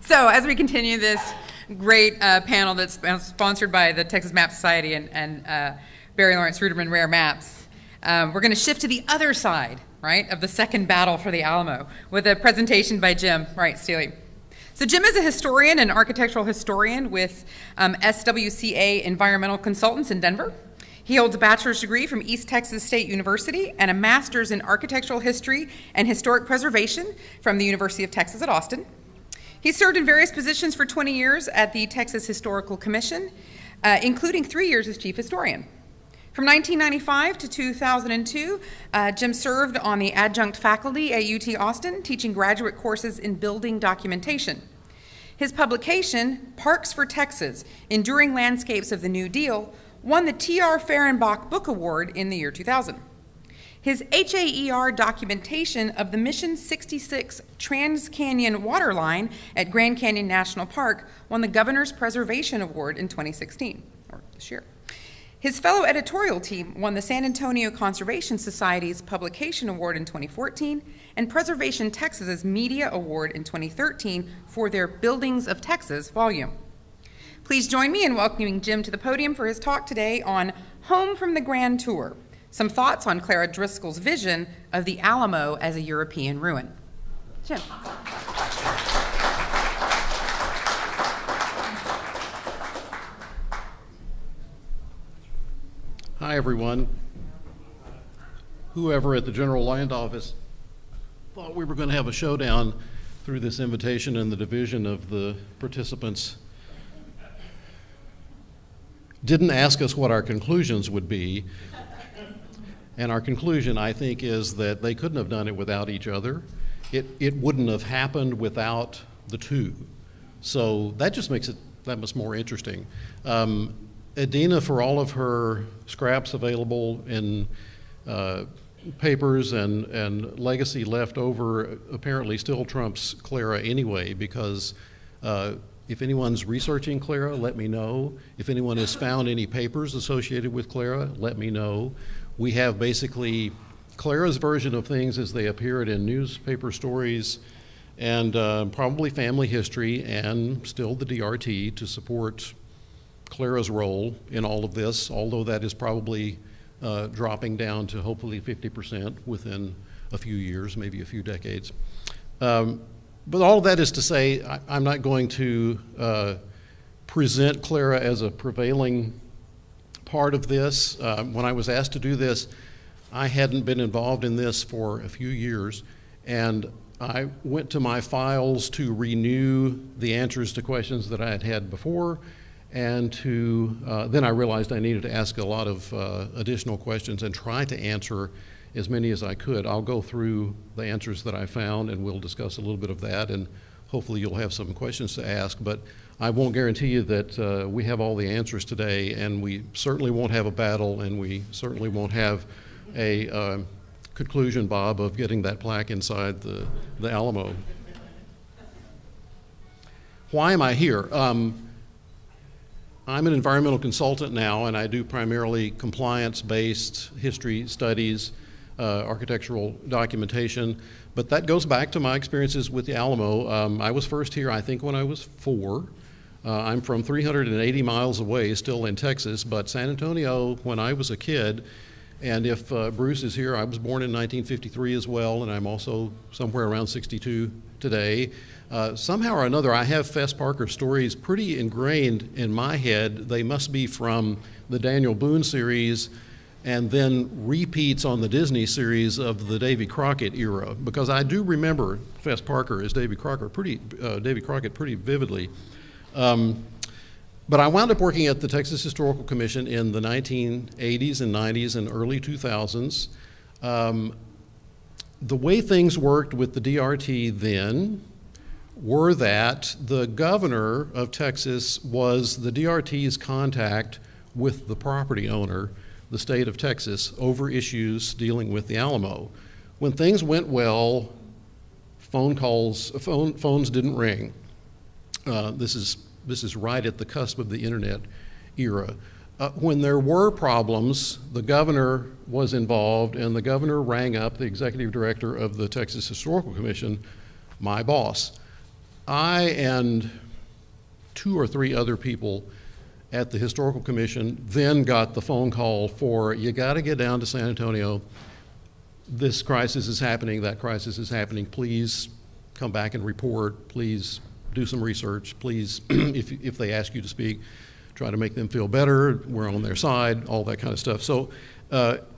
So as we continue this great panel that's sponsored by the Texas Map Society and Barry Lawrence Ruderman Rare Maps, we're going to shift to the other side, right, of the second battle for the Alamo with a presentation by Jim, right, Steely. So Jim is a historian and architectural historian with SWCA Environmental Consultants in Denver. He holds a bachelor's degree from East Texas State University and a master's in architectural history and historic preservation from the University of Texas at Austin. He served in various positions for 20 years at the Texas Historical Commission, including 3 years as chief historian. From 1995 to 2002, Jim served on the adjunct faculty at UT Austin, teaching graduate courses in building documentation. His publication, Parks for Texas, Enduring Landscapes of the New Deal, won the T.R. Fehrenbach Book Award in the year 2000. His HAER documentation of the Mission 66 Trans-Canyon water line at Grand Canyon National Park won the Governor's Preservation Award in 2016, or this year. His fellow editorial team won the San Antonio Conservation Society's Publication Award in 2014 and Preservation Texas's Media Award in 2013 for their Buildings of Texas volume. Please join me in welcoming Jim to the podium for his talk today on Home from the Grand Tour, some thoughts on Clara Driscoll's vision of the Alamo as a European ruin. Jim. Hi, everyone. Whoever at the General Land Office thought we were going to have a showdown through this invitation and the division of the participants didn't ask us what our conclusions would be. And our conclusion, I think, is that they couldn't have done it without each other. It wouldn't have happened without the two. So that just makes it that much more interesting. Adina, for all of her scraps available in papers and legacy left over, apparently still trumps Clara anyway, because if anyone's researching Clara, let me know. If anyone has found any papers associated with Clara, let me know. We have basically Clara's version of things as they appeared in newspaper stories and probably family history and still the DRT to support Clara's role in all of this, although that is probably dropping down to hopefully 50% within a few years, maybe a few decades. But all of that is to say, I'm not going to present Clara as a prevailing part of this. When I was asked to do this, I hadn't been involved in this for a few years, and I went to my files to renew the answers to questions that I had had before, and then I realized I needed to ask a lot of additional questions and try to answer as many as I could. I'll go through the answers that I found and we'll discuss a little bit of that, and hopefully you'll have some questions to ask, but I won't guarantee you that we have all the answers today, and we certainly won't have a battle, and we certainly won't have a conclusion, Bob, of getting that plaque inside the Alamo. Why am I here? I'm an environmental consultant now, and I do primarily compliance-based history studies, architectural documentation, but that goes back to my experiences with the Alamo. I was first here, I think, when I was 4. I'm from 380 miles away, still in Texas, but San Antonio when I was a kid, and if Bruce is here, I was born in 1953 as well, and I'm also somewhere around 62 today. Somehow or another, I have Fess Parker stories pretty ingrained in my head. They must be from the Daniel Boone series and then repeats on the Disney series of the Davy Crockett era, because I do remember Fess Parker as Davy Crockett pretty vividly. But I wound up working at the Texas Historical Commission in the 1980s and 90s and early 2000s. The way things worked with the DRT then were that the governor of Texas was the DRT's contact with the property owner, the state of Texas, over issues dealing with the Alamo. When things went well, phones didn't ring. This is right at the cusp of the internet era. When there were problems, the governor was involved, and the governor rang up the executive director of the Texas Historical Commission, my boss. I and 2 or 3 other people at the Historical Commission then got the phone call for, you got to get down to San Antonio. This crisis is happening, that crisis is happening. Please come back and report. Please do some research. Please, if they ask you to speak, try to make them feel better. We're on their side, all that kind of stuff. So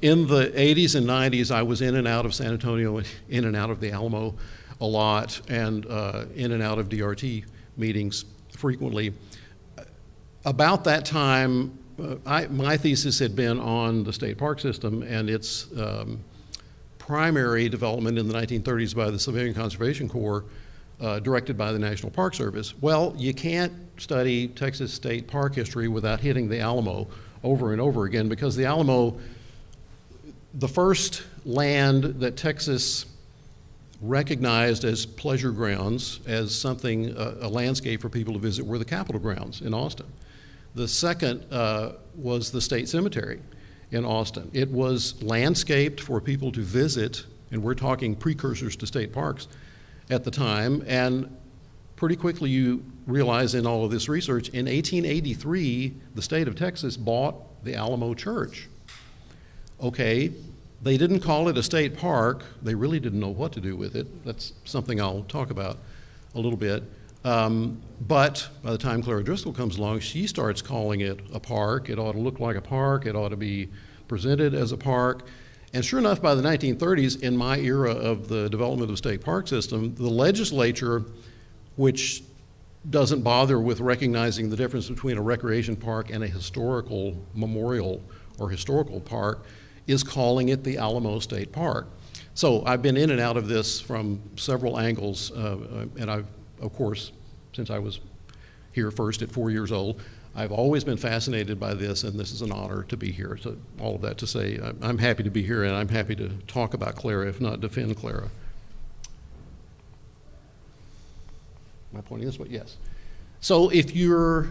in the 80s and 90s, I was in and out of San Antonio, in and out of the Alamo a lot, and in and out of DRT meetings frequently. About that time, my thesis had been on the state park system and its primary development in the 1930s by the Civilian Conservation Corps, directed by the National Park Service. Well, you can't study Texas state park history without hitting the Alamo over and over again, because the Alamo, the first land that Texas recognized as pleasure grounds, as something, a landscape for people to visit, were the Capitol grounds in Austin. The second was the State Cemetery in Austin. It was landscaped for people to visit, and we're talking precursors to state parks at the time, and pretty quickly you realize in all of this research, in 1883, the state of Texas bought the Alamo Church. Okay, they didn't call it a state park. They really didn't know what to do with it. That's something I'll talk about a little bit. But by the time Clara Driscoll comes along, she starts calling it a park. It ought to look like a park. It ought to be presented as a park. And sure enough, by the 1930s, in my era of the development of the state park system, the legislature, which doesn't bother with recognizing the difference between a recreation park and a historical memorial or historical park, is calling it the Alamo State Park. So I've been in and out of this from several angles, and I've, of course, since I was here first at 4 years old, I've always been fascinated by this, and this is an honor to be here. So all of that to say, I'm happy to be here, and I'm happy to talk about Clara, if not defend Clara. Am I pointing this way? Yes. So if you're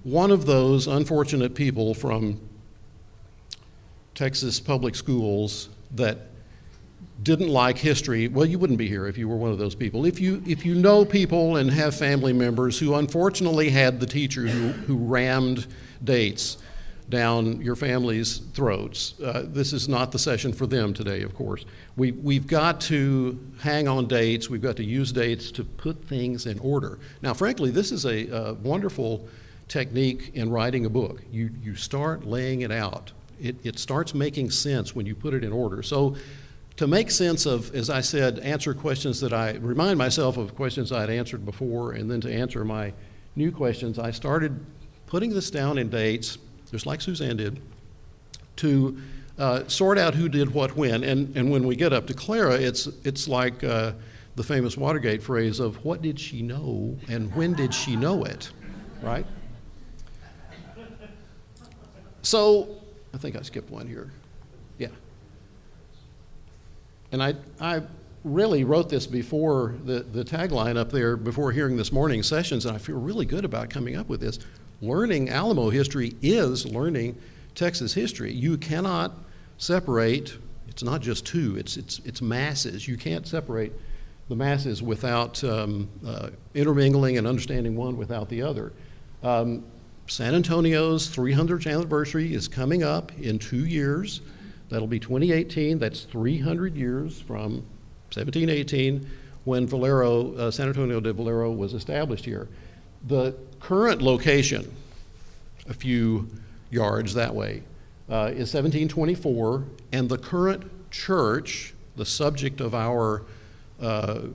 one of those unfortunate people from Texas public schools that didn't like history, well, you wouldn't be here if you were one of those people. If you know people and have family members who unfortunately had the teacher who rammed dates down your family's throats, this is not the session for them today, of course. We've got to hang on dates. We've got to use dates to put things in order. Now, frankly, this is a wonderful technique in writing a book. You start laying it out. It starts making sense when you put it in order. So to make sense of, as I said, answer questions that I remind myself of questions I'd answered before, and then to answer my new questions, I started putting this down in dates, just like Suzanne did, to sort out who did what when. And when we get up to Clara, it's like the famous Watergate phrase of what did she know and when did she know it, right? So I think I skipped one here. Yeah. And I really wrote this before the tagline up there, before hearing this morning's sessions, and I feel really good about coming up with this. Learning Alamo history is learning Texas history. You cannot separate, it's not just two, it's masses. You can't separate the masses without intermingling and understanding one without the other. San Antonio's 300th anniversary is coming up in 2 years. That'll be 2018. That's 300 years from 1718 when Valero, San Antonio de Valero was established here. The current location, a few yards that way, is 1724, and the current church, the subject of our, the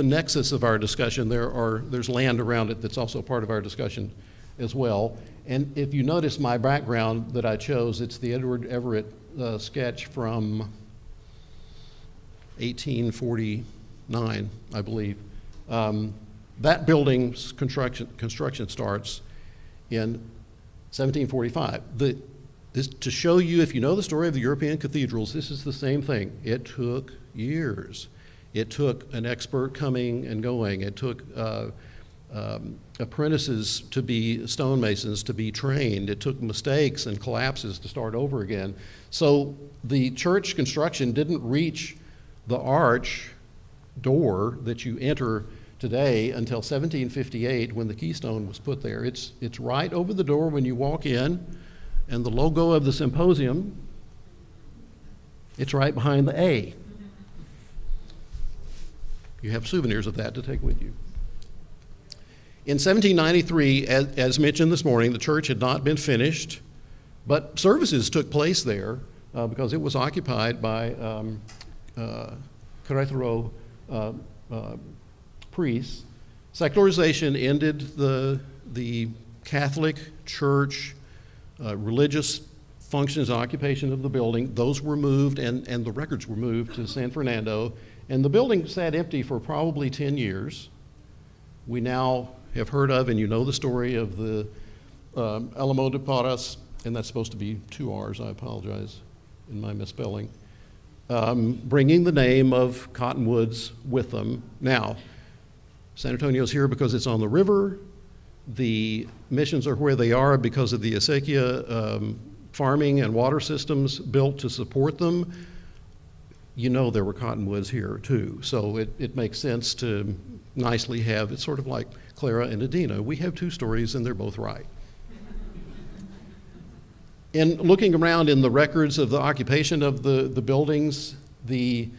nexus of our discussion, there's land around it that's also part of our discussion as well. And if you notice my background that I chose, it's the Edward Everett sketch from 1849, I believe. That building's construction starts in 1745. This, to show you, if you know the story of the European cathedrals, this is the same thing. It took years. It took an expert coming and going. It took apprentices to be stonemasons to be trained. It took mistakes and collapses to start over again. So the church construction didn't reach the arch door that you enter today until 1758 when the keystone was put there. It's right over the door when you walk in, and the logo of the symposium, it's right behind the A. You have souvenirs of that to take with you. In 1793, as mentioned this morning, the church had not been finished, but services took place there because it was occupied by Querétaro priests. Secularization ended the Catholic Church religious functions and occupation of the building. Those were moved, and the records were moved to San Fernando, and the building sat empty for probably 10 years. We now have heard of, and you know the story of the Alamo de Parras, and that's supposed to be 2 R's, I apologize in my misspelling, bringing the name of Cottonwoods with them. Now, San Antonio's here because it's on the river. The missions are where they are because of the acequia farming and water systems built to support them. You know there were cottonwoods here too, so it makes sense to nicely have, it's sort of like Clara and Adina. We have 2 stories and they're both right. In looking around in the records of the occupation of the buildings, the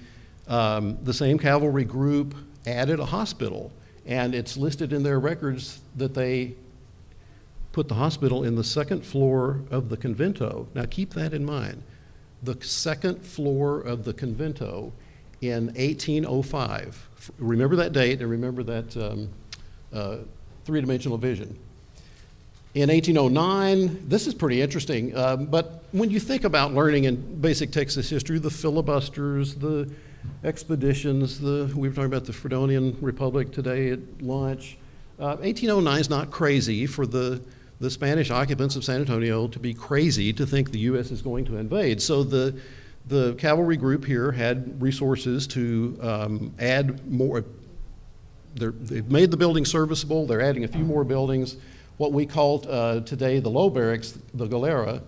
same cavalry group added a hospital, and it's listed in their records that they put the hospital in the 2nd floor of the convento. Now keep that in mind. The 2nd floor of the convento in 1805. Remember that date and remember that three-dimensional vision. In 1809, this is pretty interesting, but when you think about learning in basic Texas history, the filibusters, the expeditions, we were talking about the Fredonian Republic today at lunch. 1809 is not crazy for the Spanish occupants of San Antonio to be crazy to think the U.S. is going to invade. So the cavalry group here had resources to add more. They've made the building serviceable. They're adding a few more buildings. What we call today the low barracks, the galera,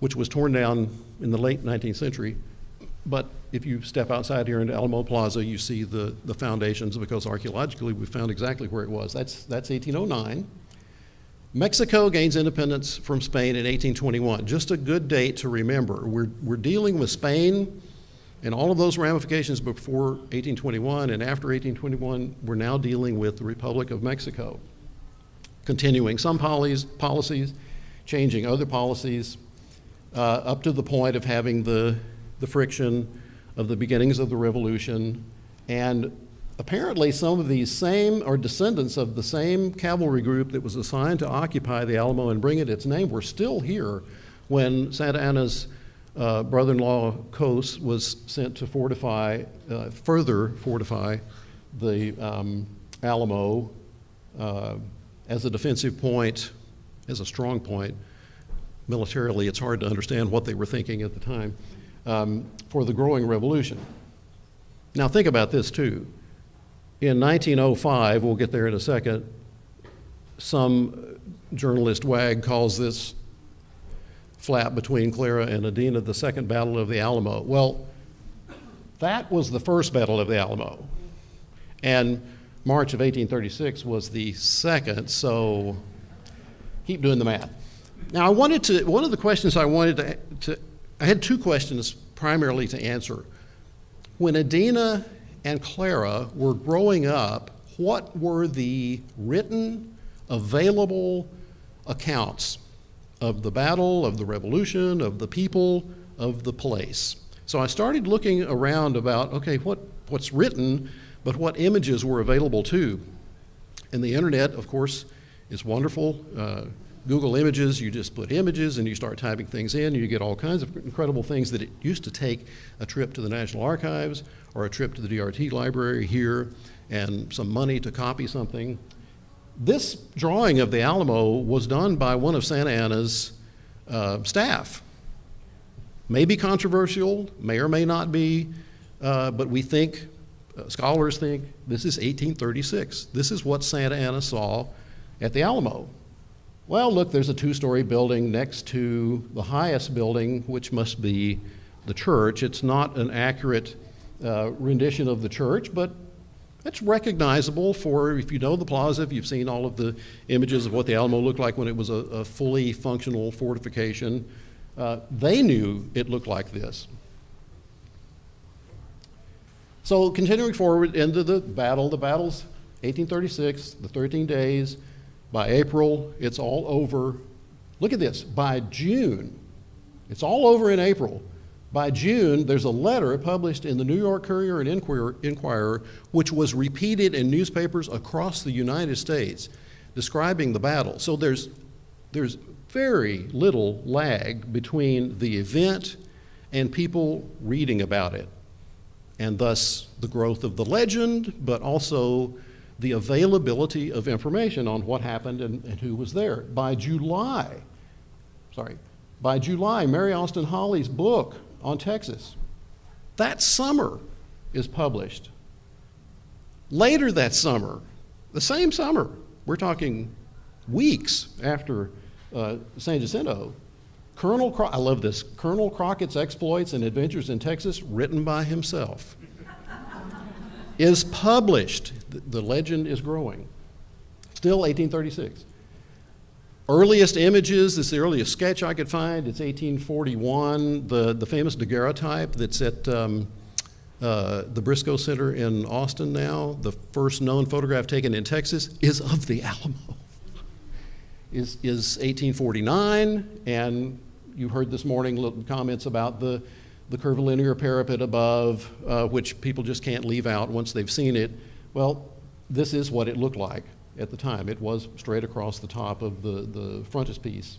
which was torn down in the late 19th century. But if you step outside here into Alamo Plaza, you see the foundations because archaeologically we found exactly where it was. That's 1809. Mexico gains independence from Spain in 1821. Just a good date to remember. We're dealing with Spain and all of those ramifications before 1821, and after 1821, we're now dealing with the Republic of Mexico. Continuing some policies, changing other policies, up to the point of having the friction of the beginnings of the revolution. And apparently some of these same, or descendants of the same cavalry group that was assigned to occupy the Alamo and bring it its name were still here when Santa Anna's brother-in-law Cos was sent to further fortify the Alamo as a defensive point, as a strong point. Militarily, it's hard to understand what they were thinking at the time for the growing revolution. Now think about this too. In 1905, we'll get there in a second, some journalist wag calls this flap between Clara and Adina the Second Battle of the Alamo. Well, that was the first Battle of the Alamo. And March of 1836 was the second, so keep doing the math. Now one of the questions I had 2 questions primarily to answer. When Adina and Clara were growing up, what were the written, available accounts of the battle, of the revolution, of the people, of the place? So I started looking around about, okay, what's written, but what images were available too. And the internet, of course, is wonderful. Google Images, you just put images and you start typing things in, and you get all kinds of incredible things that it used to take a trip to the National Archives or a trip to the DRT library here and some money to copy something. This drawing of the Alamo was done by one of Santa Anna's staff. May be controversial, may or may not be, but we think, scholars think, this is 1836. This is what Santa Anna saw at the Alamo. Well, look, there's a 2-story building next to the highest building, which must be the church. It's not an accurate rendition of the church, but That's recognizable for, if you know the plaza, if you've seen all of the images of what the Alamo looked like when it was a fully functional fortification. They knew it looked like this. So continuing forward into the battle's 1836, the 13 days. By April, it's all over. Look at this, by June, it's all over in April. By June, there's a letter published in the New York Courier and Inquirer, which was repeated in newspapers across the United States, describing the battle. So there's very little lag between the event and people reading about it, and thus the growth of the legend, but also the availability of information on what happened and who was there. By July, Mary Austin Holley's book on Texas, that summer, is published. Later that summer, the same summer, we're talking weeks after San Jacinto, I love this, Colonel Crockett's Exploits and Adventures in Texas, written by himself, is published. The legend is growing. Still 1836. Earliest images, this is the earliest sketch I could find. It's 1841. The famous daguerreotype that's at the Driscoll Center in Austin now, the first known photograph taken in Texas, is of the Alamo. Is 1849, and you heard this morning little comments about the curvilinear parapet above, which people just can't leave out once they've seen it. Well, this is what it looked like at the time. It was straight across the top of the frontispiece.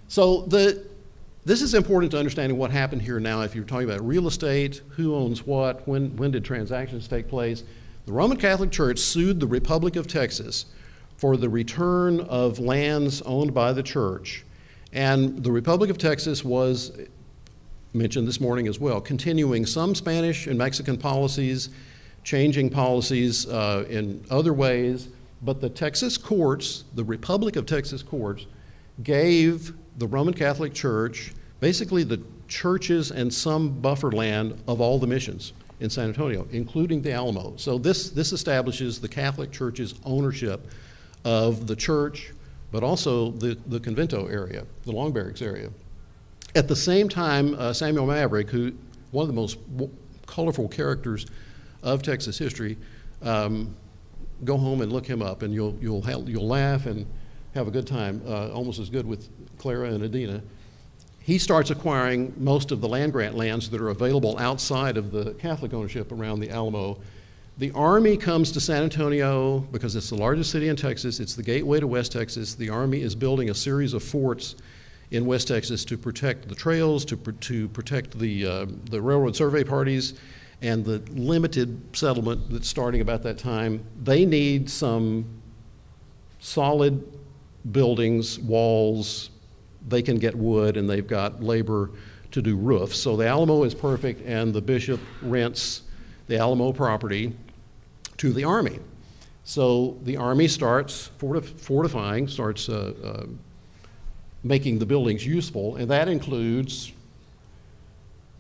So this is important to understanding what happened here now. If you're talking about real estate, who owns what, when did transactions take place, the Roman Catholic Church sued the Republic of Texas for the return of lands owned by the church. And the Republic of Texas was mentioned this morning as well, continuing some Spanish and Mexican policies, changing policies in other ways, but the Texas courts, the Republic of Texas courts, gave the Roman Catholic Church basically the churches and some buffer land of all the missions in San Antonio, including the Alamo. So this establishes the Catholic Church's ownership of the church, but also the convento area, the Long Barracks area. At the same time, Samuel Maverick, who one of the most colorful characters of Texas history, go home and look him up, and you'll laugh and have a good time, almost as good with Clara and Adina. He starts acquiring most of the land grant lands that are available outside of the Catholic ownership around the Alamo. The Army comes to San Antonio because it's the largest city in Texas. It's the gateway to West Texas. The Army is building a series of forts in West Texas to protect the trails, to protect the railroad survey parties, and the limited settlement that's starting about that time. They need some solid buildings, walls. They can get wood, and they've got labor to do roofs. So the Alamo is perfect, and the bishop rents the Alamo property to the Army. So the Army starts fortifying, starts making the buildings useful, and that includes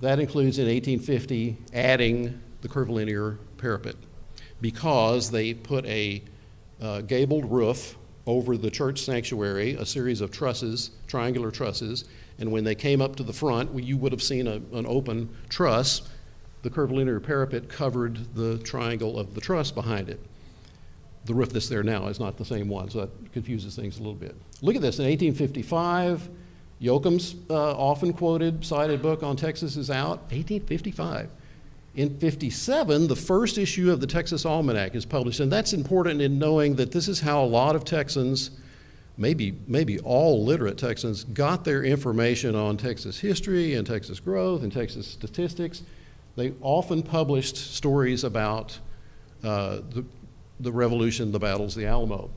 in 1850 adding the curvilinear parapet, because they put a gabled roof over the church sanctuary, a series of trusses, triangular trusses, and when they came up to the front, you would have seen an open truss. The curvilinear parapet covered the triangle of the truss behind it. The roof that's there now is not the same one, so that confuses things a little bit. Look at this, in 1855, Yoakum's often quoted, cited book on Texas is out, 1855. In 57, the first issue of the Texas Almanac is published, and that's important in knowing that this is how a lot of Texans, maybe all literate Texans, got their information on Texas history and Texas growth and Texas statistics. They often published stories about the Revolution, the battles, the Alamo.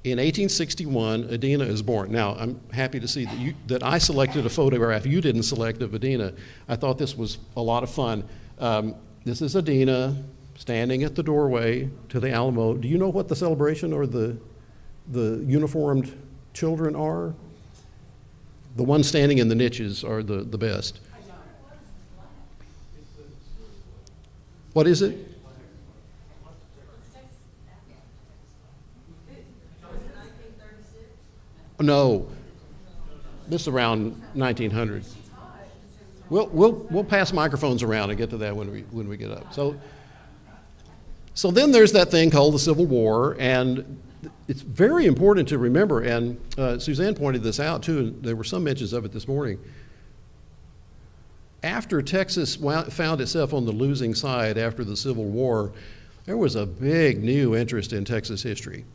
In 1861, Adina is born. Now, I'm happy to see that I selected a photograph you didn't select of Adina. I thought this was a lot of fun. This is Adina standing at the doorway to the Alamo. Do you know what the celebration or the uniformed children are? The ones standing in the niches are the best. What is it? No, this is around 1900. We'll pass microphones around and get to that when we get up. So then there's that thing called the Civil War, and it's very important to remember, and Suzanne pointed this out too, and there were some mentions of it this morning. After Texas found itself on the losing side after the Civil War, there was a big new interest in Texas history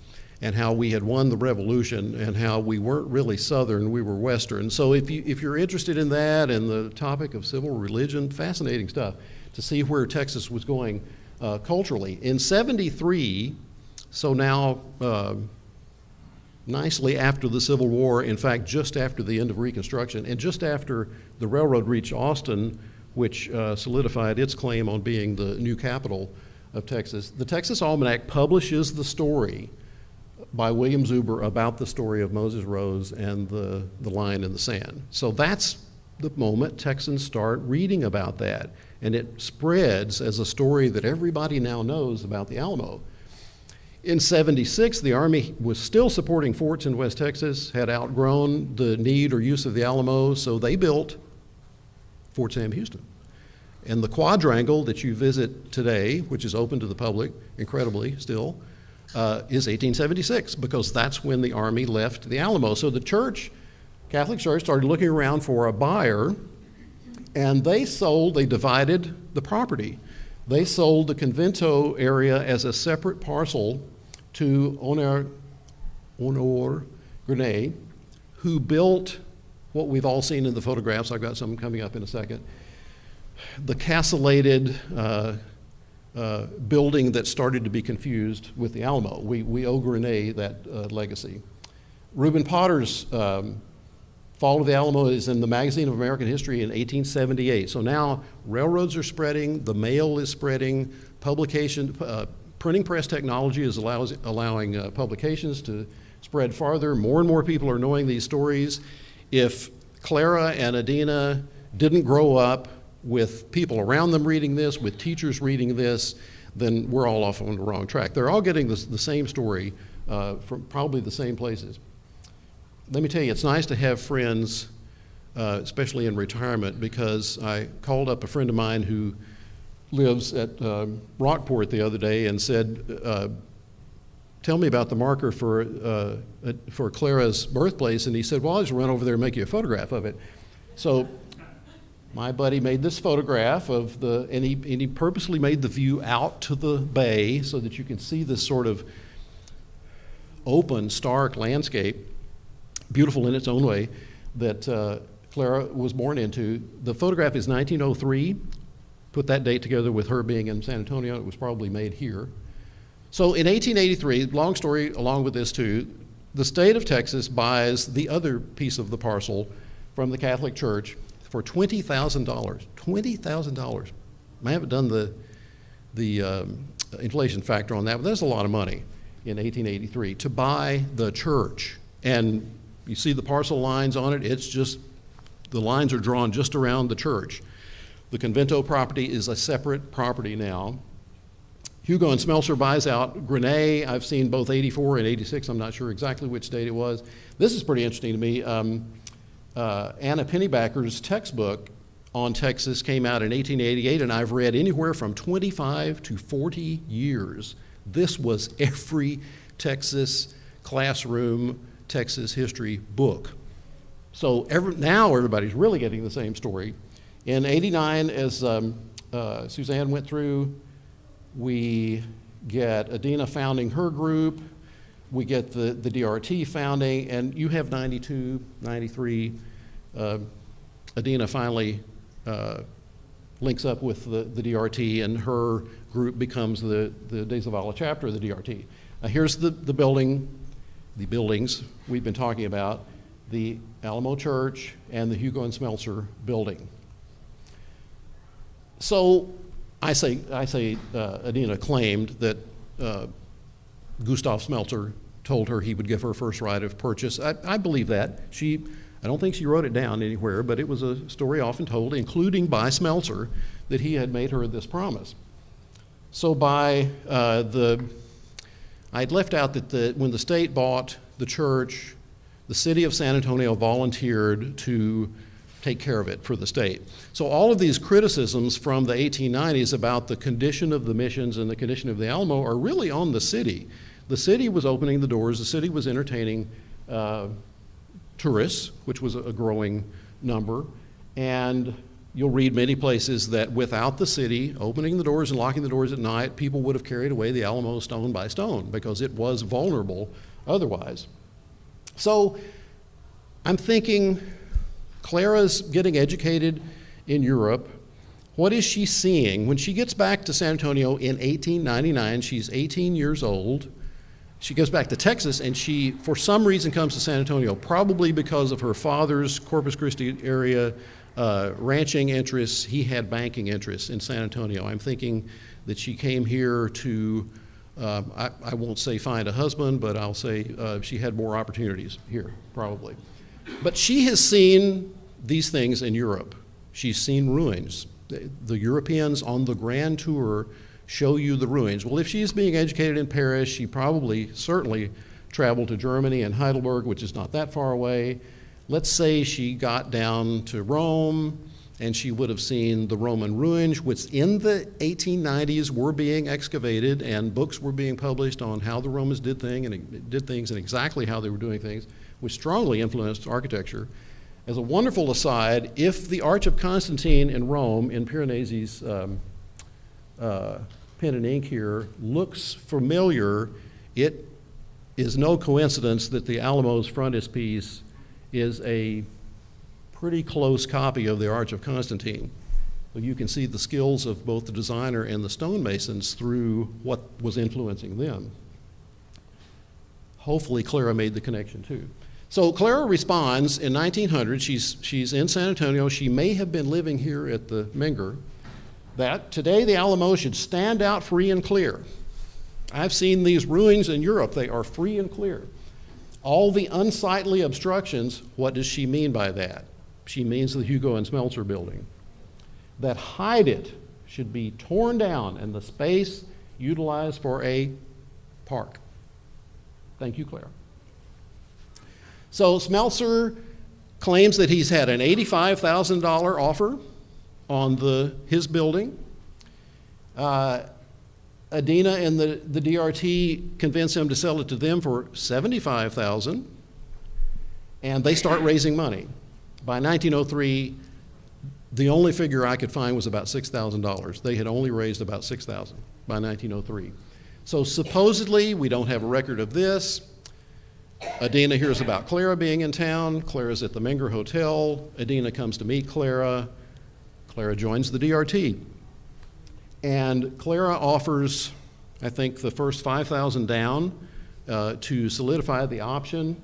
and how we had won the Revolution and how we weren't really Southern, we were Western. So if you're interested in that and the topic of civil religion, fascinating stuff to see where Texas was going culturally. In 73, so now nicely after the Civil War, in fact, just after the end of Reconstruction, and just after the railroad reached Austin, which solidified its claim on being the new capital of Texas, the Texas Almanac publishes the story by William Zuber about the story of Moses Rose and the line in the sand. So that's the moment Texans start reading about that, and it spreads as a story that everybody now knows about the Alamo. In 76, the Army was still supporting forts in West Texas, had outgrown the need or use of the Alamo, so they built Fort Sam Houston. And the quadrangle that you visit today, which is open to the public, incredibly still, is 1876, because that's when the Army left the Alamo. So the church, Catholic Church, started looking around for a buyer, and they divided the property. They sold the Convento area as a separate parcel to Honor Grenay, who built what we've all seen in the photographs. I've got some coming up in a second. The castellated building that started to be confused with the Alamo. We owe Grenay that legacy. Reuben Potter's Fall of the Alamo is in the Magazine of American History in 1878. So now railroads are spreading, the mail is spreading, publication, printing press technology is allowing publications to spread farther. More and more people are knowing these stories. If Clara and Adina didn't grow up with people around them reading this, with teachers reading this, then we're all off on the wrong track. They're all getting the same story from probably the same places. Let me tell you, it's nice to have friends, especially in retirement, because I called up a friend of mine who lives at Rockport the other day and said, tell me about the marker for Clara's birthplace. And he said, well, I'll just run over there and make you a photograph of it. So my buddy made this photograph of and he purposely made the view out to the bay so that you can see this sort of open, stark landscape, beautiful in its own way, that Clara was born into. The photograph is 1903. Put that date together with her being in San Antonio. It was probably made here. So in 1883, long story along with this too, the state of Texas buys the other piece of the parcel from the Catholic Church for $20,000. $20,000. I haven't done the inflation factor on that, but that's a lot of money in 1883 to buy the church. And you see the parcel lines on it. It's just, the lines are drawn just around the church. The Convento property is a separate property now. Hugo and Smelser buys out Grenay. I've seen both 84 and 86. I'm not sure exactly which date it was. This is pretty interesting to me. Anna Pennybacker's textbook on Texas came out in 1888, and I've read anywhere from 25 to 40 years. This was every Texas classroom Texas history book. So now everybody's really getting the same story. In 89, as Suzanne went through, we get Adina founding her group, we get the DRT founding, and you have 92, 93. Adina finally links up with the DRT, and her group becomes the De Zavala chapter of the DRT. Here's the buildings we've been talking about, the Alamo Church and the Hugo and Smelser building. So I say Adina claimed that Gustav Smelser told her he would give her first right of purchase. I believe that. I don't think she wrote it down anywhere, but it was a story often told, including by Smelser, that he had made her this promise. So I'd left out that when the state bought the church, the city of San Antonio volunteered to take care of it for the state. So all of these criticisms from the 1890s about the condition of the missions and the condition of the Alamo are really on the city. The city was opening the doors, the city was entertaining tourists, which was a growing number, and you'll read many places that without the city opening the doors and locking the doors at night, people would have carried away the Alamo stone by stone because it was vulnerable otherwise. So I'm thinking, Clara's getting educated in Europe. What is she seeing? When she gets back to San Antonio in 1899, she's 18 years old. She goes back to Texas, and she, for some reason, comes to San Antonio, probably because of her father's Corpus Christi area ranching interests. He had banking interests in San Antonio. I'm thinking that she came here to, I won't say find a husband, but I'll say she had more opportunities here, probably. But she has seen these things in Europe. She's seen ruins. The Europeans on the grand tour show you the ruins. Well, if she's being educated in Paris, she probably, certainly traveled to Germany and Heidelberg, which is not that far away. Let's say she got down to Rome and she would have seen the Roman ruins, which in the 1890s were being excavated and books were being published on how the Romans did things and exactly how they were doing things, which strongly influenced architecture. As a wonderful aside, if the Arch of Constantine in Rome, in Piranesi's pen and ink here, looks familiar, it is no coincidence that the Alamo's frontispiece is a pretty close copy of the Arch of Constantine. So you can see the skills of both the designer and the stonemasons through what was influencing them. Hopefully Clara made the connection too. So Clara responds in 1900, she's in San Antonio, she may have been living here at the Menger, that today the Alamo should stand out free and clear. I've seen these ruins in Europe, they are free and clear. All the unsightly obstructions, what does she mean by that? She means the Hugo and Smeltzer building. That hide it should be torn down and the space utilized for a park. Thank you, Clara. So Smeltzer claims that he's had an $85,000 offer on his building. Adina and the DRT convince him to sell it to them for $75,000, and they start raising money. By 1903, the only figure I could find was about $6,000. They had only raised about $6,000 by 1903. So supposedly, we don't have a record of this. Adina hears about Clara being in town. Clara's at the Menger Hotel. Adina comes to meet Clara. Clara joins the DRT. And Clara offers, I think, the first $5,000 down to solidify the option,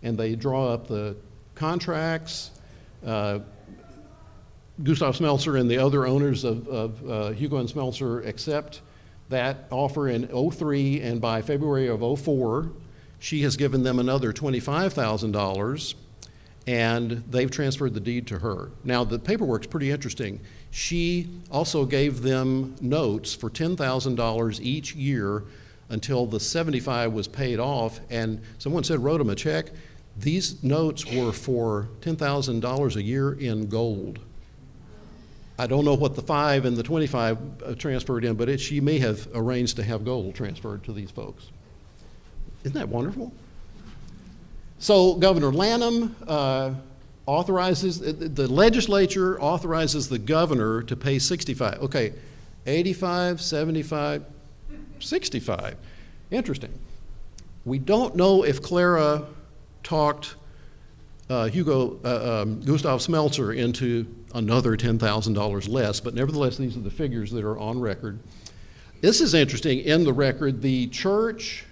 and they draw up the contracts. Gustav Smeltzer and the other owners of Hugo and Smeltzer accept that offer in 2003, and by February of 2004, she has given them another $25,000, and they've transferred the deed to her. Now, the paperwork's pretty interesting. She also gave them notes for $10,000 each year until the $75,000 was paid off, and someone wrote them a check. These notes were for $10,000 a year in gold. I don't know what the 5 and the 25 transferred in, but she may have arranged to have gold transferred to these folks. Isn't that wonderful? So Governor Lanham authorizes, the legislature authorizes the governor to pay 65. Okay, 85, 75, 65. Interesting. We don't know if Clara talked Gustav Smeltzer into another $10,000 less, but nevertheless, these are the figures that are on record. This is interesting. In the record, the church,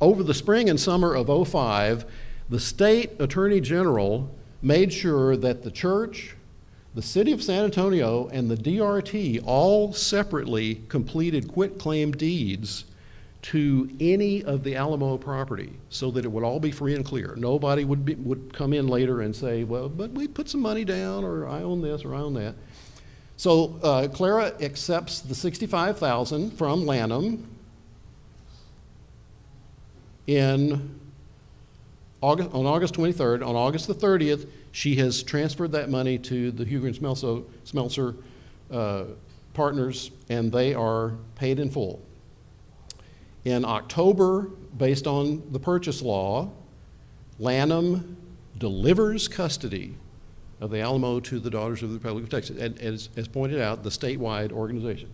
over the spring and summer of 2005, the state attorney general made sure that the church, the city of San Antonio, and the DRT all separately completed quitclaim deeds to any of the Alamo property so that it would all be free and clear. Nobody would come in later and say, well, but we put some money down, or I own this, or I own that. So Clara accepts the $65,000 from Lanham on August 23rd. On August the 30th, she has transferred that money to the Huger and Smeltzer partners, and they are paid in full. In October, based on the purchase law, Lanham delivers custody of the Alamo to the Daughters of the Republic of Texas, and as pointed out, the statewide organization.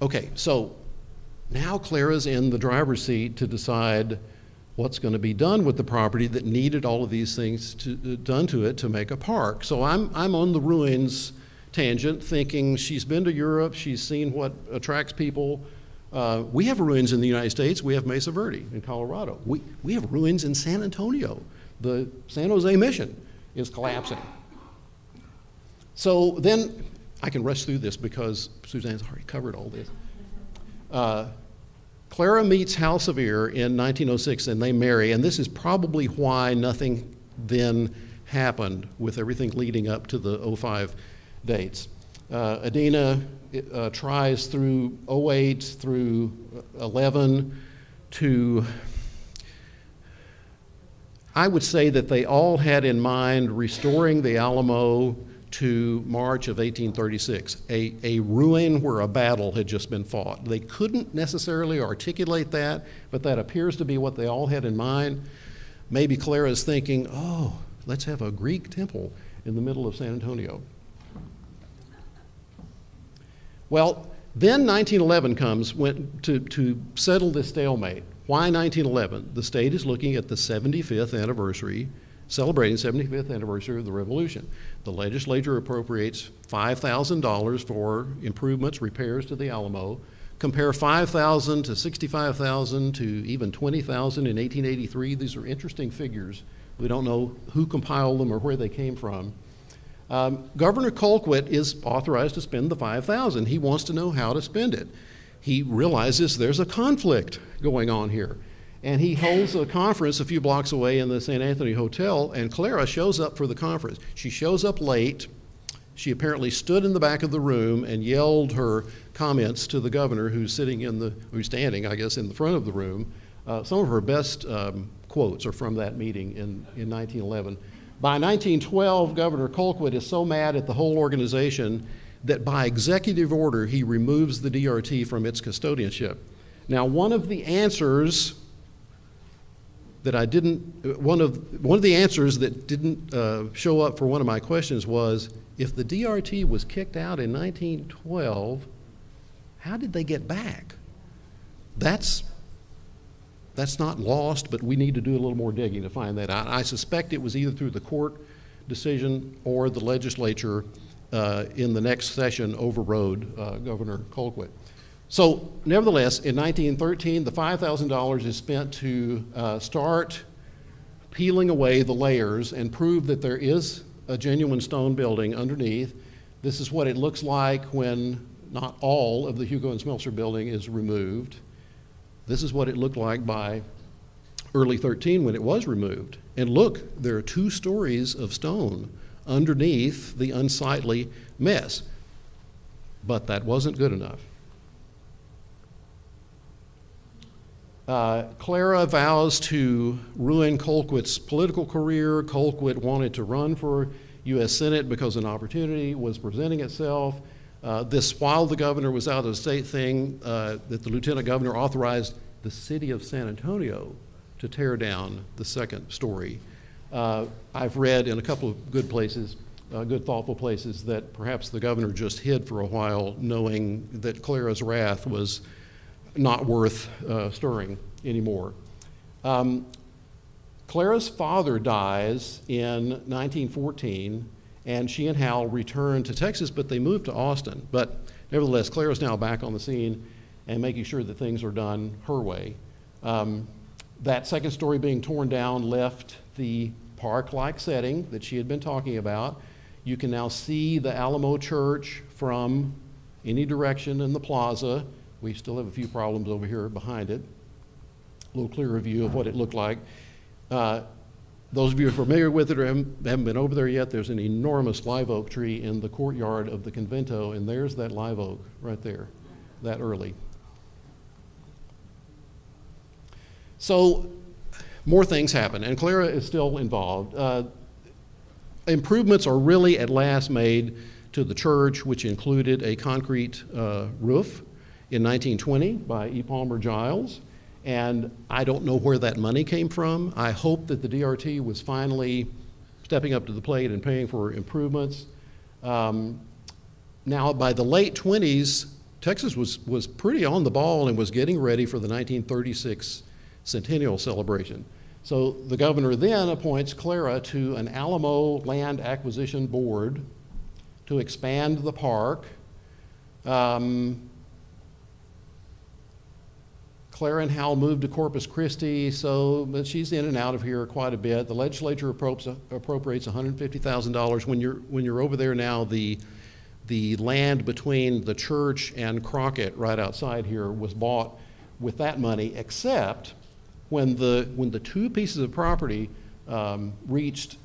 Okay, so now Clara's in the driver's seat to decide what's going to be done with the property that needed all of these things done to it to make a park. So I'm on the ruins tangent, thinking she's been to Europe, she's seen what attracts people. We have ruins in the United States. We have Mesa Verde in Colorado. We have ruins in San Antonio. The San Jose Mission is collapsing. So then, I can rush through this because Suzanne's already covered all this. Clara meets Hal Sevier in 1906 and they marry, and this is probably why nothing then happened with everything leading up to the 05 dates. Adina tries through 08 through 11 to, I would say that they all had in mind restoring the Alamo to March of 1836, a ruin where a battle had just been fought. They couldn't necessarily articulate that, but that appears to be what they all had in mind. Maybe Clara's thinking, oh, let's have a Greek temple in the middle of San Antonio. Well, then 1911 comes to settle this stalemate. Why 1911? The state is looking at the 75th anniversary, celebrating 75th anniversary of the Revolution. The legislature appropriates $5,000 for improvements, repairs to the Alamo. Compare $5,000 to $65,000 to even $20,000 in 1883. These are interesting figures. We don't know who compiled them or where they came from. Governor Colquitt is authorized to spend the $5,000. He wants to know how to spend it. He realizes there's a conflict going on here. And he holds a conference a few blocks away in the St. Anthony Hotel, and Clara shows up for the conference. She shows up late. She apparently stood in the back of the room and yelled her comments to the governor, who's standing, I guess, in the front of the room. Some of her best quotes are from that meeting in 1911. By 1912, Governor Colquitt is so mad at the whole organization that by executive order, he removes the DRT from its custodianship. Now, one of the answers that didn't show up for one of my questions was, if the DRT was kicked out in 1912, how did they get back? That's not lost, but we need to do a little more digging to find that out. I suspect it was either through the court decision or the legislature in the next session overrode Governor Colquitt. So nevertheless, in 1913, the $5,000 is spent to start peeling away the layers and prove that there is a genuine stone building underneath. This is what it looks like when not all of the Hugo and Smeltzer building is removed. This is what it looked like by early 13 when it was removed. And look, there are 2 stories of stone underneath the unsightly mess. But that wasn't good enough. Clara vows to ruin Colquitt's political career. Colquitt wanted to run for U.S. Senate because an opportunity was presenting itself. This, while the governor was out of the state thing, that the lieutenant governor authorized the city of San Antonio to tear down the second story. I've read in a couple of good places, good thoughtful places, that perhaps the governor just hid for a while, knowing that Clara's wrath was not worth stirring anymore. Clara's father dies in 1914, and she and Hal return to Texas, but they move to Austin. But nevertheless, Clara's now back on the scene and making sure that things are done her way. That second story being torn down left the park-like setting that she had been talking about. You can now see the Alamo Church from any direction in the plaza. We still have a few problems over here behind it. A little clearer view of what it looked like. those of you who are familiar with it or haven't been over there yet, there's an enormous live oak tree in the courtyard of the convento, and there's that live oak right there, that early. So more things happen, and Clara is still involved. Improvements are really at last made to the church, which included a concrete roof in 1920 by E. Palmer Giles. And I don't know where that money came from. I hope that the DRT was finally stepping up to the plate and paying for improvements. Now, by the late 20s, Texas was pretty on the ball and was getting ready for the 1936 Centennial celebration. So the governor then appoints Clara to an Alamo land acquisition board to expand the park. Clara and Hal moved to Corpus Christi, but she's in and out of here quite a bit. The legislature appropriates $150,000. When you're over there now, the land between the church and Crockett right outside here was bought with that money, except when the two pieces of property reached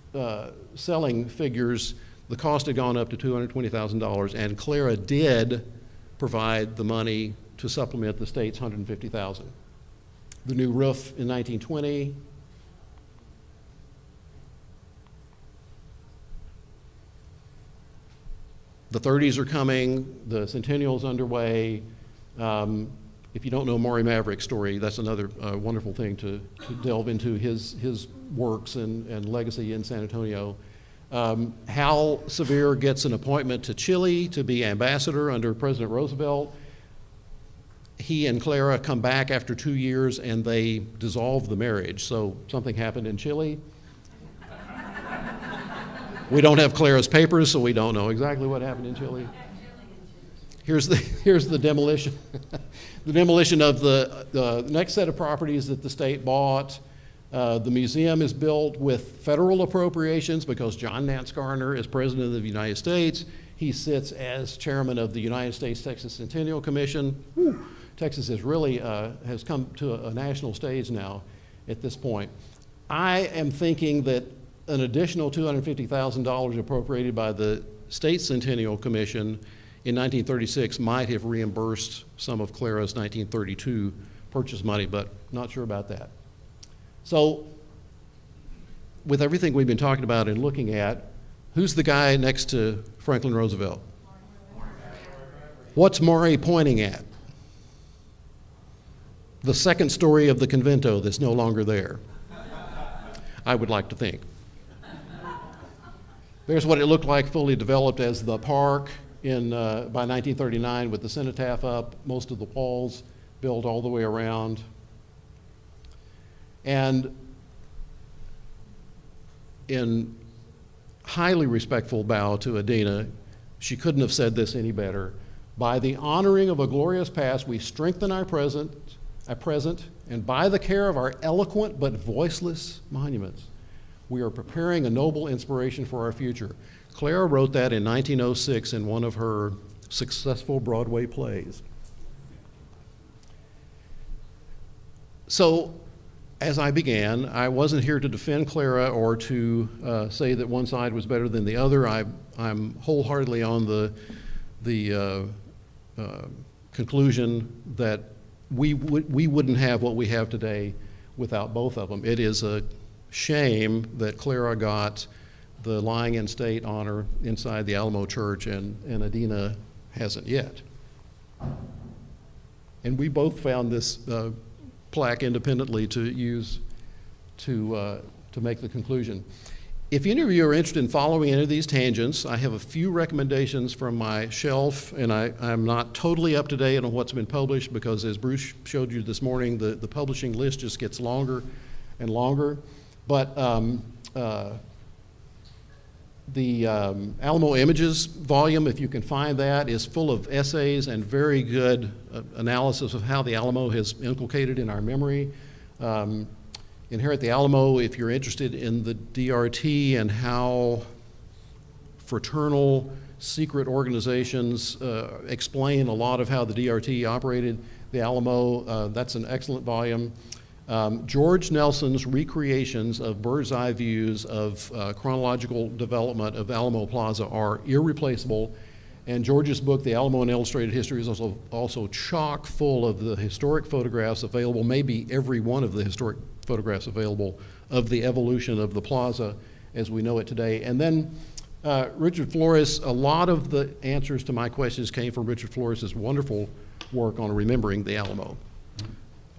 selling figures, the cost had gone up to $220,000, and Clara did provide the money to supplement the state's $150,000. The new roof in 1920. The 30s are coming, the Centennial's underway. If you don't know Maury Maverick's story, that's another wonderful thing to delve into his works and legacy in San Antonio. Hal Sevier gets an appointment to Chile to be ambassador under President Roosevelt. He and Clara come back after 2 years and they dissolve the marriage. So something happened in Chile. We don't have Clara's papers, so we don't know exactly what happened in Chile. Here's the demolition. The demolition of the next set of properties that the state bought. The museum is built with federal appropriations because John Nance Garner is president of the United States. He sits as chairman of the United States Texas Centennial Commission. Whew. Texas is really has come to a national stage now at this point. I am thinking that an additional $250,000 appropriated by the State Centennial Commission in 1936 might have reimbursed some of Clara's 1932 purchase money, but not sure about that. So with everything we've been talking about and looking at, who's the guy next to Franklin Roosevelt? What's Maury pointing at? The second story of the convento that's no longer there, I would like to think. There's what it looked like fully developed as the park by 1939 with the cenotaph up, most of the walls built all the way around. And in highly respectful bow to Adina, she couldn't have said this any better. By the honoring of a glorious past, we strengthen our present, and by the care of our eloquent but voiceless monuments, we are preparing a noble inspiration for our future. Clara wrote that in 1906 in one of her successful Broadway plays. So, as I began, I wasn't here to defend Clara or to say that one side was better than the other. I'm wholeheartedly on the conclusion that we wouldn't have what we have today without both of them. It is a shame that Clara got the lying in state honor inside the Alamo Church and Adina hasn't yet. And we both found this plaque independently to use to make the conclusion. If any of you are interested in following any of these tangents, I have a few recommendations from my shelf, and I'm not totally up to date on what's been published because, as Bruce showed you this morning, the publishing list just gets longer and longer. But the Alamo Images volume, if you can find that, is full of essays and very good analysis of how the Alamo has inculcated in our memory. Inherit the Alamo, if you're interested in the DRT and how fraternal secret organizations explain a lot of how the DRT operated the Alamo, that's an excellent volume. George Nelson's recreations of bird's eye views of chronological development of Alamo Plaza are irreplaceable. And George's book, The Alamo and Illustrated History, is also chock full of the historic photographs available, maybe every one of the historic photographs available of the evolution of the plaza as we know it today. And then Richard Flores, a lot of the answers to my questions came from Richard Flores' wonderful work on remembering the Alamo.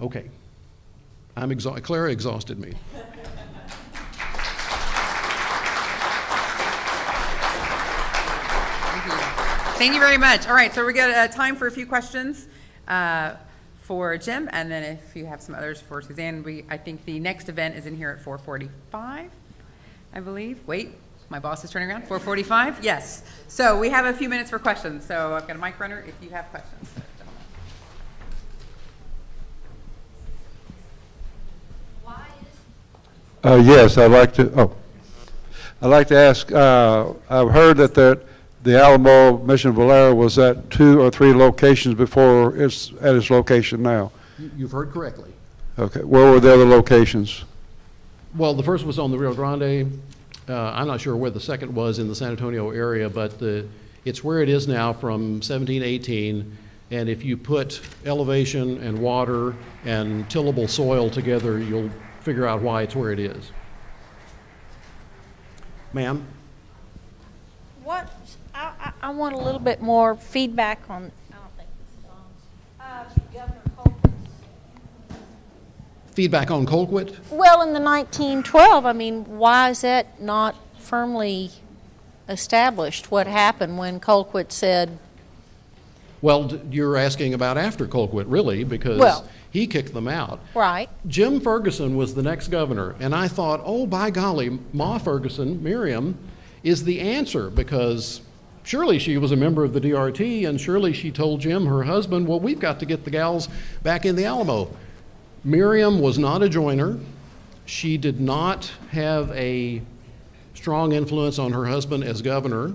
Okay. Clara exhausted me. Thank you very much. All right, so we got time for a few questions for Jim, and then if you have some others for Suzanne. I think the next event is in here at 4:45, I believe. Wait, my boss is turning around. 4:45? Yes. So we have a few minutes for questions. So I've got a mic runner if you have questions. Yes, I'd like to ask, I've heard that the Alamo Mission Valera was at 2 or 3 locations before it's at its location now. You've heard correctly. Okay, where were the other locations? Well, the first was on the Rio Grande. I'm not sure where the second was in the San Antonio area, but it's where it is now from 1718. And if you put elevation and water and tillable soil together, you'll figure out why it's where it is. Ma'am? I want a little bit more feedback on, I don't think this is on, Governor Colquitt's. Feedback on Colquitt? Well, in the 1912, I mean, why is that not firmly established? What happened when Colquitt said? Well, you're asking about after Colquitt, really, because he kicked them out. Right. Jim Ferguson was the next governor, and I thought, oh, by golly, Ma Ferguson, Miriam, is the answer, because surely she was a member of the DRT, and surely she told Jim, her husband, well, we've got to get the gals back in the Alamo. Miriam was not a joiner. She did not have a strong influence on her husband as governor,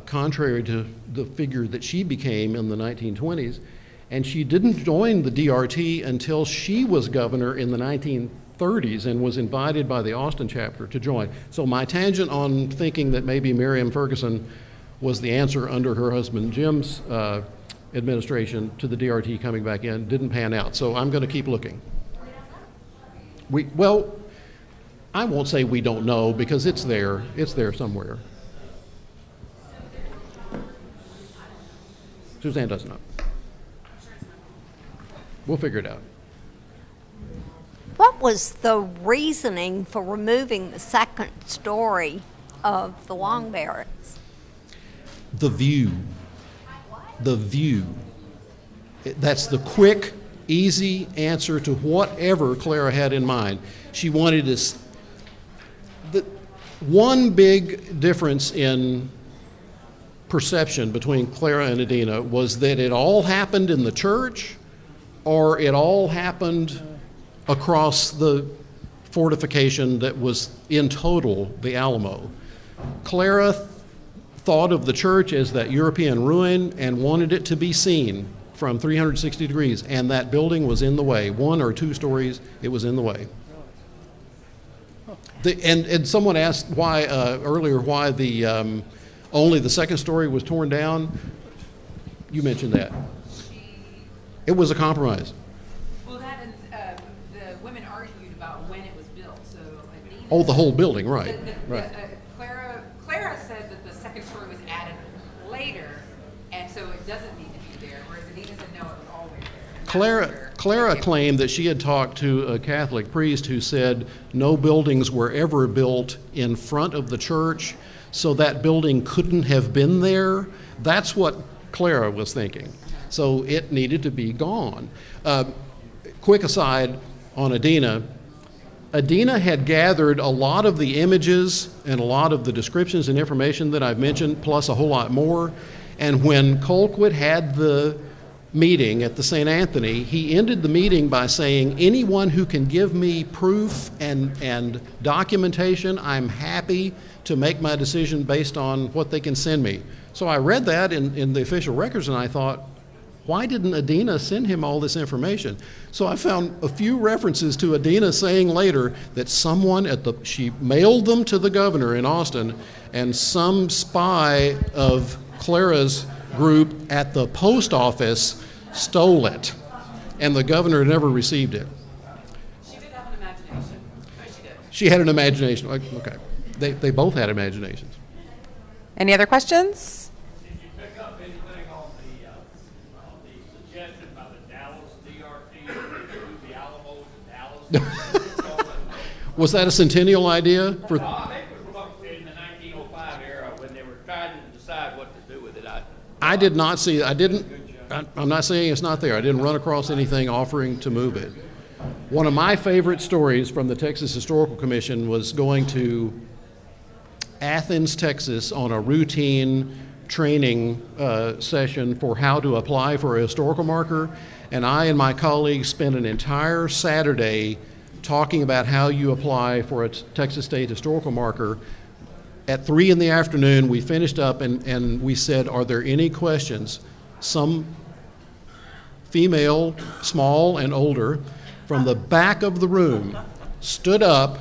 contrary to the figure that she became in the 1920s. And she didn't join the DRT until she was governor in the 1930s and was invited by the Austin chapter to join. So my tangent on thinking that maybe Miriam Ferguson was the answer under her husband Jim's administration to the DRT coming back in didn't pan out. So I'm going to keep looking. Well, I won't say we don't know, because it's there. It's there somewhere. Suzanne doesn't know. We'll figure it out. What was the reasoning for removing the second story of the Long Barracks? The view. The view. That's the quick, easy answer to whatever Clara had in mind. She wanted us. The one big difference in perception between Clara and Adina was that it all happened in the church, or it all happened across the fortification that was in total the Alamo. Clara thought of the church as that European ruin and wanted it to be seen from 360 degrees, and that building was in the way. 1 or 2 stories, it was in the way. And someone asked why earlier why the only the second story was torn down. You mentioned that. It was a compromise. Well, that and the women argued about when it was built. So Adina, Oh, the whole building, right? Right. Clara said that the second story was added later, and so it doesn't need to be there. Whereas Adina said no, it was always there. Clara claimed that she had talked to a Catholic priest who said no buildings were ever built in front of the church, so that building couldn't have been there. That's what Clara was thinking. So it needed to be gone. Quick aside on Adina. Adina had gathered a lot of the images and a lot of the descriptions and information that I've mentioned, plus a whole lot more. And when Colquitt had the meeting at the St. Anthony, he ended the meeting by saying, anyone who can give me proof and documentation, I'm happy to make my decision based on what they can send me. So I read that in the official records, and I thought, Why didn't Adina send him all this information? So I found a few references to Adina saying later that someone she mailed them to the governor in Austin, and some spy of Clara's group at the post office stole it, and the governor never received it. She did have an imagination. She did. She had an imagination. Okay. They both had imaginations. Any other questions? Did you pick up anything on the suggestion by the Dallas DRT to move the Alamo to Dallas? Was that a Centennial idea? I think it was in the 1905 era when they were trying to decide what to do with it. I did not see, I'm not saying it's not there. I didn't run across anything offering to move it. One of my favorite stories from the Texas Historical Commission was going to Athens, Texas on a routine training session for how to apply for a historical marker. And I and my colleagues spent an entire Saturday talking about how you apply for a Texas State historical marker. At 3 in the afternoon, we finished up and we said, are there any questions? Some female, small and older, from the back of the room stood up.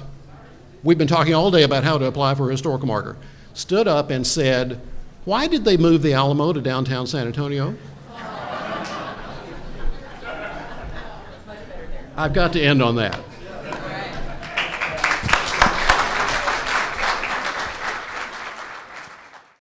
We've been talking all day about how to apply for a historical marker. Stood up and said, why did they move the Alamo to downtown San Antonio? I've got to end on that.